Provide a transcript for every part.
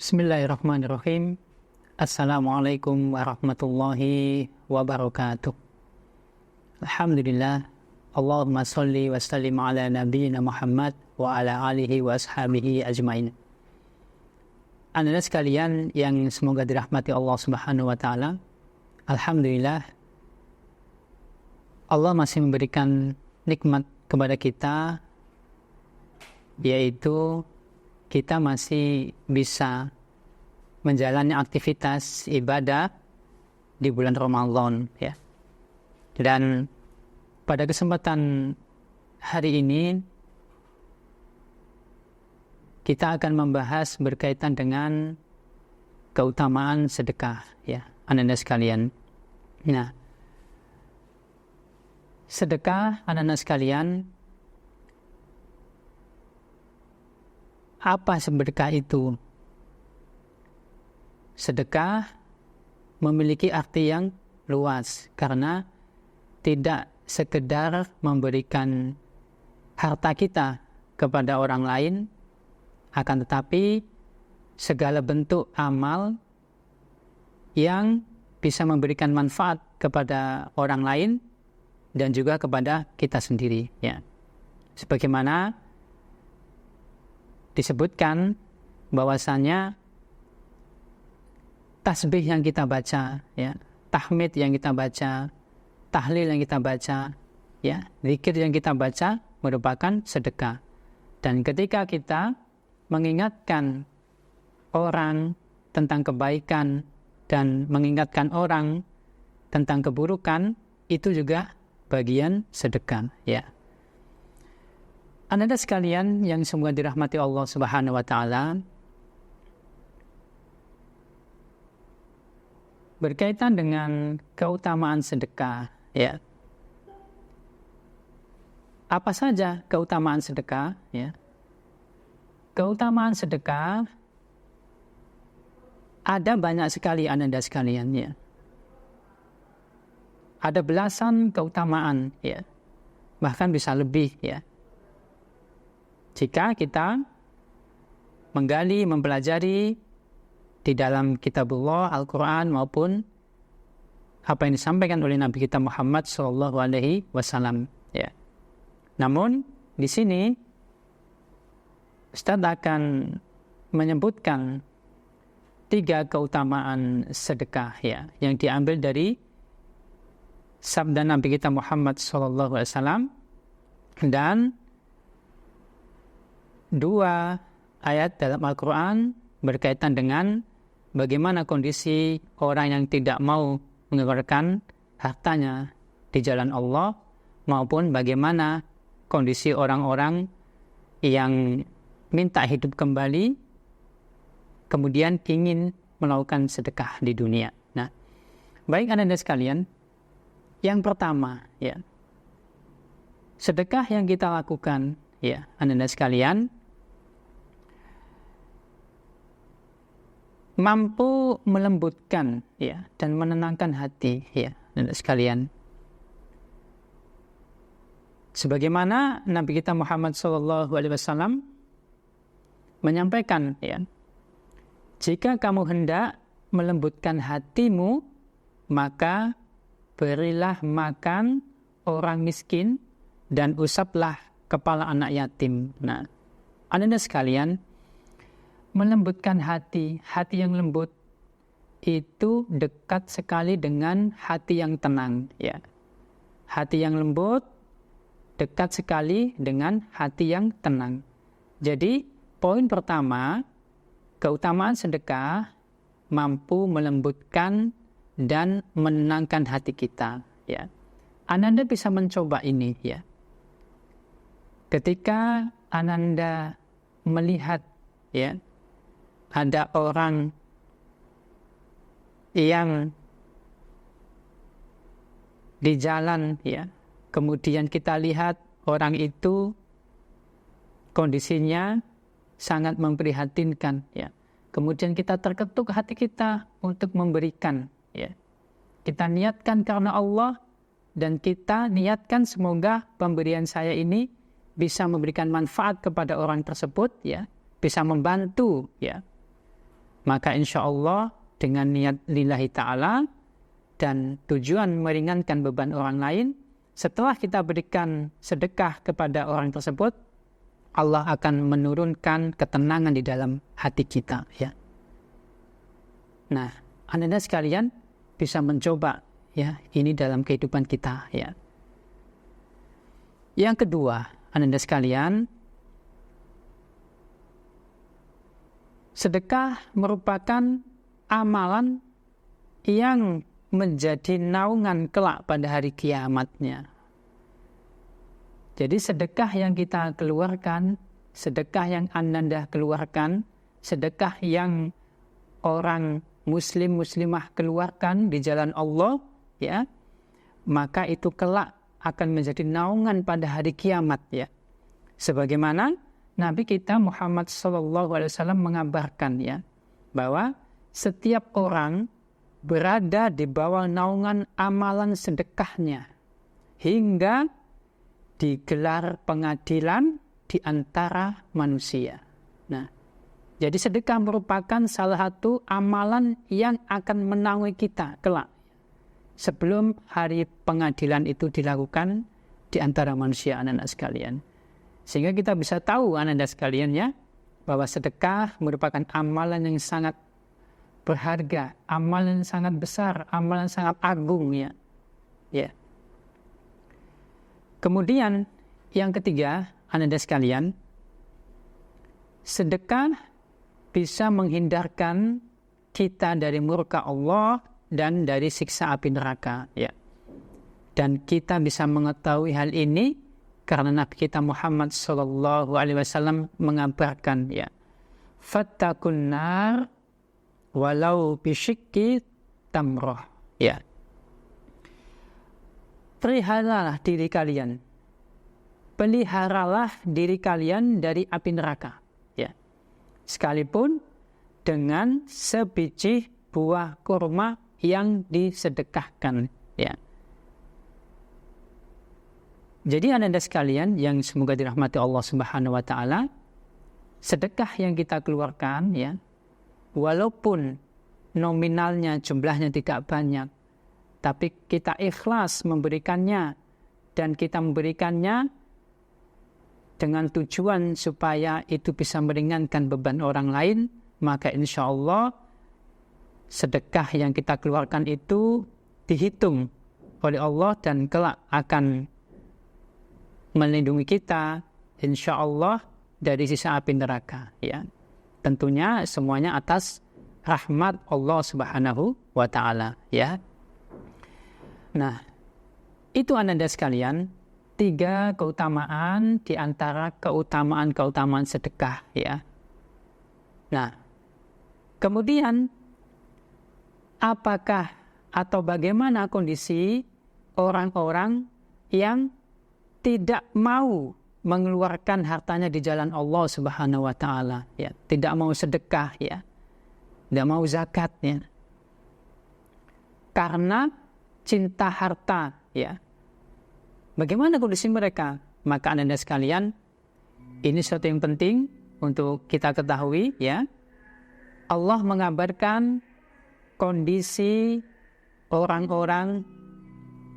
Bismillahirrahmanirrahim. Assalamualaikum warahmatullahi wabarakatuh. Alhamdulillah. Allahumma salli wa sallim ala nabiyyina Muhammad wa ala alihi wa ashabihi ajmain. Anda sekalian yang semoga dirahmati Allah Subhanahu wa taala. Alhamdulillah, Allah masih memberikan nikmat kepada kita, yaitu kita masih bisa menjalani aktivitas ibadah di bulan Ramadan, ya. Dan pada kesempatan hari ini kita akan membahas berkaitan dengan keutamaan sedekah, ya, anak-anak sekalian. Nah, sedekah, anak-anak sekalian, apa sedekah itu? Sedekah memiliki arti yang luas karena tidak sekedar memberikan harta kita kepada orang lain, akan tetapi segala bentuk amal yang bisa memberikan manfaat kepada orang lain dan juga kepada kita sendiri, ya. Sebagaimana disebutkan bahwasanya tasbih yang kita baca, ya, tahmid yang kita baca, tahlil yang kita baca, ya, zikir yang kita baca merupakan sedekah. Dan ketika kita mengingatkan orang tentang kebaikan dan mengingatkan orang tentang keburukan, itu juga bagian sedekah, ya. Anda sekalian yang semoga dirahmati Allah Subhanahu wa taala, berkaitan dengan keutamaan sedekah, ya. Apa saja keutamaan sedekah, ya? Keutamaan sedekah ada banyak sekali, Anda sekalian, ya. Ada belasan keutamaan, ya. Bahkan bisa lebih, ya. Jika kita menggali, mempelajari di dalam kitabullah, Al-Quran, maupun apa yang disampaikan oleh Nabi kita Muhammad SAW, ya. Namun di sini Ustaz akan menyebutkan 3 keutamaan sedekah, ya, yang diambil dari sabda Nabi kita Muhammad SAW dan 2 ayat dalam Al-Quran berkaitan dengan bagaimana kondisi orang yang tidak mau mengeluarkan hartanya di jalan Allah, maupun bagaimana kondisi orang-orang yang minta hidup kembali kemudian ingin melakukan sedekah di dunia. Nah, baik anak-anak sekalian, yang pertama, ya, sedekah yang kita lakukan, ya, anak-anak sekalian, mampu melembutkan, ya, dan menenangkan hati, ya, anak sekalian. Sebagaimana Nabi kita Muhammad SAW menyampaikan, ya, jika kamu hendak melembutkan hatimu, maka berilah makan orang miskin dan usaplah kepala anak yatim. Nah, anak-anak sekalian, melembutkan hati yang lembut itu dekat sekali dengan hati yang tenang, ya. Hati yang lembut dekat sekali dengan hati yang tenang. Jadi, poin pertama, keutamaan sedekah mampu melembutkan dan menenangkan hati kita, ya. Anda bisa mencoba ini, ya. Ketika Anda melihat, ya, ada orang yang di jalan, ya, kemudian kita lihat orang itu kondisinya sangat memprihatinkan, ya. Kemudian kita terketuk hati kita untuk memberikan, ya. Kita niatkan karena Allah dan kita niatkan semoga pemberian saya ini bisa memberikan manfaat kepada orang tersebut, ya, bisa membantu, ya, Maka insya Allah dengan niat lillahi ta'ala dan tujuan meringankan beban orang lain, setelah kita berikan sedekah kepada orang tersebut, Allah akan menurunkan ketenangan di dalam hati kita, ya. Nah, Anda sekalian bisa mencoba, ya, ini dalam kehidupan kita, ya. Yang kedua, Anda sekalian, sedekah merupakan amalan yang menjadi naungan kelak pada hari kiamatnya. Jadi sedekah yang kita keluarkan, sedekah yang Anda keluarkan, sedekah yang orang muslim muslimah keluarkan di jalan Allah, ya, maka itu kelak akan menjadi naungan pada hari kiamat, ya. Sebagaimana Nabi kita Muhammad SAW mengabarkan, ya, bahwa setiap orang berada di bawah naungan amalan sedekahnya hingga digelar pengadilan di antara manusia. Nah, jadi sedekah merupakan salah satu amalan yang akan menaungi kita kelak sebelum hari pengadilan itu dilakukan di antara manusia, anak-anak sekalian. Sehingga kita bisa tahu, anak-anak sekalian, ya, bahwa sedekah merupakan amalan yang sangat berharga, amalan yang sangat besar, amalan yang sangat agung, ya. Ya. Kemudian yang ketiga, anak-anak sekalian, sedekah bisa menghindarkan kita dari murka Allah dan dari siksa api neraka, ya. Dan kita bisa mengetahui hal ini karena Nabi kita Muhammad SAW mengabarkan, ya, fattakun nar walau bisyikki tamroh, ya. Peliharalah diri kalian, peliharalah diri kalian dari api neraka, ya, sekalipun dengan sebiji buah kurma yang disedekahkan, ya. Jadi anda sekalian yang semoga dirahmati Allah Subhanahu wa taala, sedekah yang kita keluarkan, ya, walaupun nominalnya jumlahnya tidak banyak, tapi kita ikhlas memberikannya dan kita memberikannya dengan tujuan supaya itu bisa meringankan beban orang lain, maka insya Allah sedekah yang kita keluarkan itu dihitung oleh Allah dan kelak akan melindungi kita insya Allah dari sisa api neraka, ya. Tentunya semuanya atas rahmat Allah Subhanahu wa taala, ya. Nah, itu anda sekalian, 3 keutamaan di antara keutamaan-keutamaan sedekah, ya. Nah, kemudian apakah atau bagaimana kondisi orang-orang yang tidak mau mengeluarkan hartanya di jalan Allah Subhanahu wa taala, ya, tidak mau sedekah, ya, tidak mau zakat, ya, karena cinta harta, ya. Bagaimana kondisi mereka? Maka anda sekalian, ini sesuatu yang penting untuk kita ketahui, ya. Allah mengabarkan kondisi orang-orang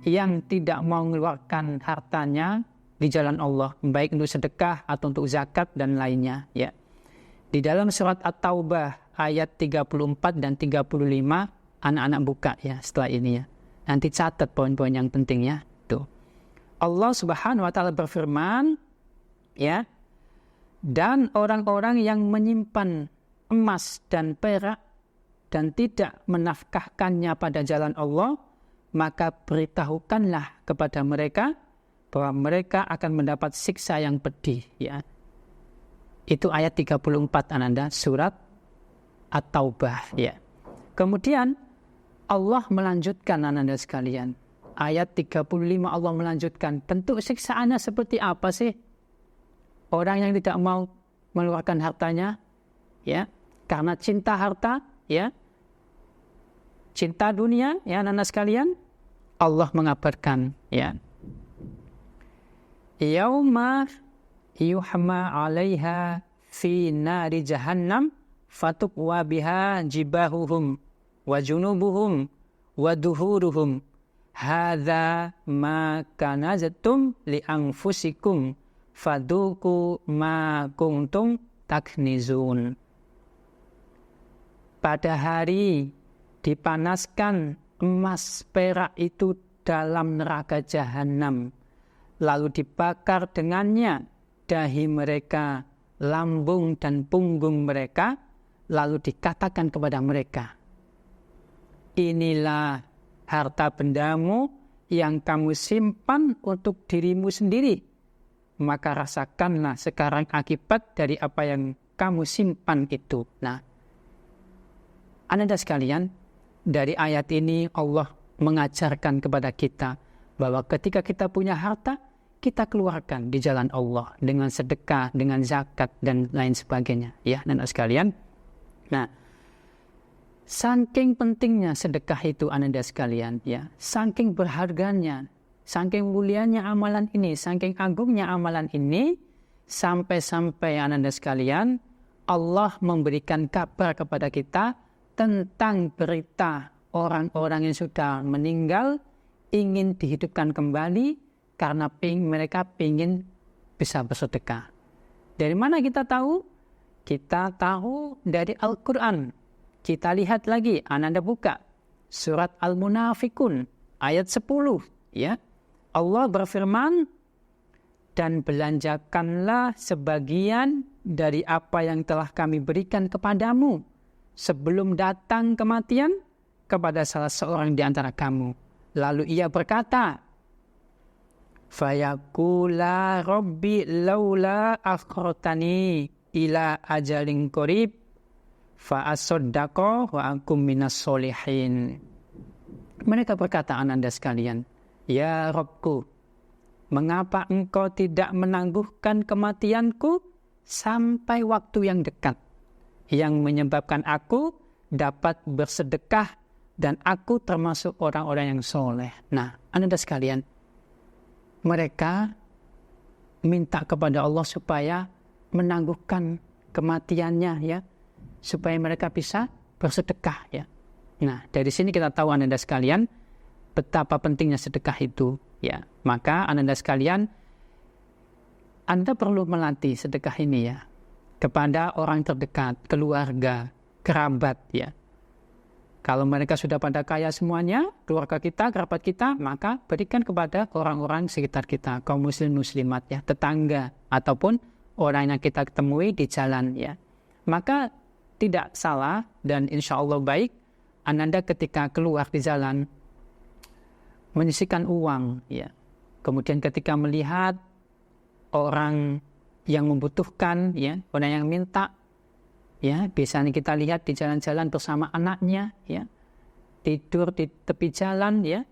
yang tidak mau mengeluarkan hartanya di jalan Allah, baik untuk sedekah atau untuk zakat dan lainnya, ya. Di dalam surat At-Taubah ayat 34 dan 35, anak-anak buka, ya, setelah ini, ya. Nanti catat poin-poin yang penting, ya. Tuh. Allah Subhanahu wa taala berfirman, ya, dan orang-orang yang menyimpan emas dan perak dan tidak menafkahkannya pada jalan Allah, maka beritahukanlah kepada mereka bahwa mereka akan mendapat siksa yang pedih, ya. Itu ayat 34 Ananda, surat At-Taubah, ya. Kemudian Allah melanjutkan Ananda sekalian. Ayat 35 Allah melanjutkan, bentuk siksaannya seperti apa sih? Orang yang tidak mau mengeluarkan hartanya, ya, karena cinta harta, ya, cinta dunia, ya, anak-anak sekalian. Allah mengabarkan, ya, yauma yuhma 'alaiha fi nari jahannam fatuqwa biha jibahuhum wa junubuhum wa duhuruhum hadza ma kanaztum li anfusikum faduku ma kuntum taknizun. Pada hari dipanaskan emas perak itu dalam neraka jahanam, lalu dibakar dengannya dahi mereka, lambung dan punggung mereka, lalu dikatakan kepada mereka, inilah harta bendamu yang kamu simpan untuk dirimu sendiri, maka rasakanlah sekarang akibat dari apa yang kamu simpan itu. Nah, Anda sekalian, dari ayat ini Allah mengajarkan kepada kita bahwa ketika kita punya harta, kita keluarkan di jalan Allah dengan sedekah, dengan zakat dan lain sebagainya. Ya, Anda sekalian. Nah, saking pentingnya sedekah itu Anda sekalian, ya, saking berharganya, saking mulianya amalan ini, saking agungnya amalan ini, sampai-sampai Anda sekalian, Allah memberikan kabar kepada kita tentang berita orang-orang yang sudah meninggal ingin dihidupkan kembali karena mereka ingin bisa bersedekah. Dari mana kita tahu? Kita tahu dari Al-Quran. Kita lihat lagi, Anda buka surat Al-Munafikun ayat 10. Ya, Allah berfirman, dan belanjakanlah sebagian dari apa yang telah kami berikan kepadamu sebelum datang kematian kepada salah seorang di antara kamu. Lalu ia berkata, fayaqula rabbi laula akhartani ila ajalin qarib fa asaddaqa wa akum minas solihin. Mereka berkata, Anda sekalian, ya Rabbku, mengapa engkau tidak menangguhkan kematianku sampai waktu yang dekat, yang menyebabkan aku dapat bersedekah dan aku termasuk orang-orang yang soleh. Nah, Anda sekalian, mereka minta kepada Allah supaya menangguhkan kematiannya, ya, supaya mereka bisa bersedekah, ya. Nah, dari sini kita tahu Anda sekalian betapa pentingnya sedekah itu, ya. Maka Anda sekalian, Anda perlu melatih sedekah ini, ya, kepada orang terdekat, keluarga, kerabat, ya. Kalau mereka sudah pada kaya semuanya, keluarga kita, kerabat kita, maka berikan kepada orang-orang sekitar kita, kaum muslim muslimat, ya, tetangga ataupun orang yang kita temui di jalan, ya. Maka tidak salah dan insya Allah baik Anda ketika keluar di jalan menyisihkan uang, ya. Kemudian ketika melihat orang yang membutuhkan, ya, orang yang minta, ya, biasanya kita lihat di jalan-jalan bersama anaknya, ya, tidur di tepi jalan, ya,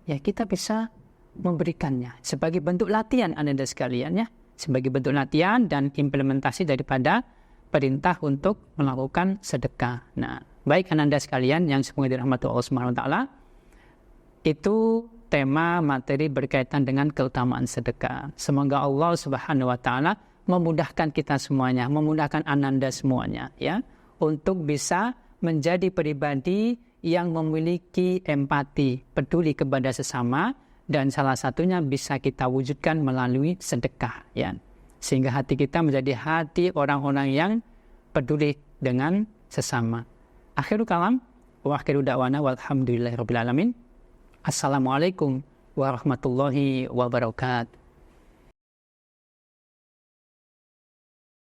ya, kita bisa memberikannya sebagai bentuk latihan Anda sekalian, ya, sebagai bentuk latihan dan implementasi daripada perintah untuk melakukan sedekah. Nah, baik Anda sekalian yang semoga dirahmati Allah Subhanahu wa taala, itu tema materi berkaitan dengan keutamaan sedekah. Semoga Allah Subhanahu wa taala memudahkan kita semuanya, memudahkan Anda semuanya, ya, untuk bisa menjadi pribadi yang memiliki empati, peduli kepada sesama, dan salah satunya bisa kita wujudkan melalui sedekah, ya, sehingga hati kita menjadi hati orang-orang yang peduli dengan sesama. Akhirul kalam wa akhiru da'wana walhamdulillahirabbil alamin. Assalamualaikum warahmatullahi wabarakatuh.